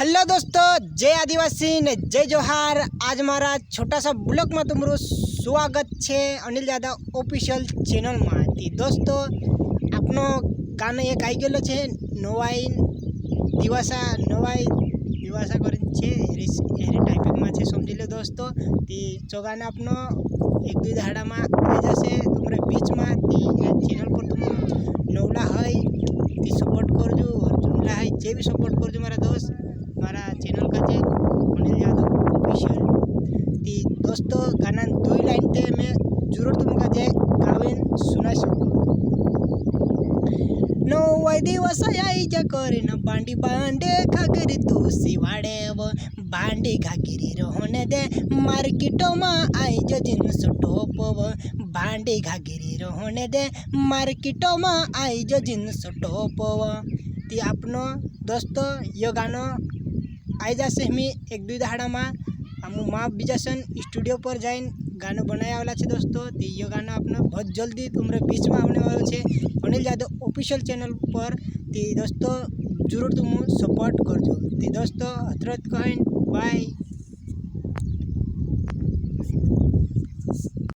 Hello दोस्तों, जय आदिवासी ने जय जोहार। आज मारा छोटा सा ब्लॉग में तुम्हारू स्वागत है अनिल यादव ऑफिशियल चैनल में। दोस्तों आपनो गाना एक आई गयो है नवाई दिवासा करीन छे एरी टाइपिंग में समझी लो दोस्तों। ती जो गाना आपनो एक दुई दहाड़ा में आई जैसे तुम्हारे बीच में चैनल पर तुम नवला है ती सपोर्ट करजो और जुमला है जे भी सपोर्ट करजो मारा दोस्त मारा चैनल का जे अनिल यादव ऑफिशियल। ती दोस्तों गाना दो लाइन ते मैं जरूर तुमका जे गावेन सुना सको। नो वाई दिवस आई जा करे न बांडी बांडे खागिरी तू सिवाड़े वो बांडी घागिरी रोहने दे मार्केटों में आई जो जिन्स टॉप वो बांडी घागिरी रोहने दे मार्केटों में आई जो जिन्स टॉप वो। ती आपनो दोस्तों यो गानो आई जासे हमी एक दुई दहाड़ा में हम माँ बीजासन स्टूडियो पर जाइन गाना बनाया वाला है दोस्तों। तो ये गाना अपना बहुत जल्दी तुम्हारे बीच में आने वाला है अनिल यादव ऑफिशियल चैनल पर। ती दोस्तों जरूर तुम सपोर्ट करजो। ती दोस्तों हतरत कहन बाय।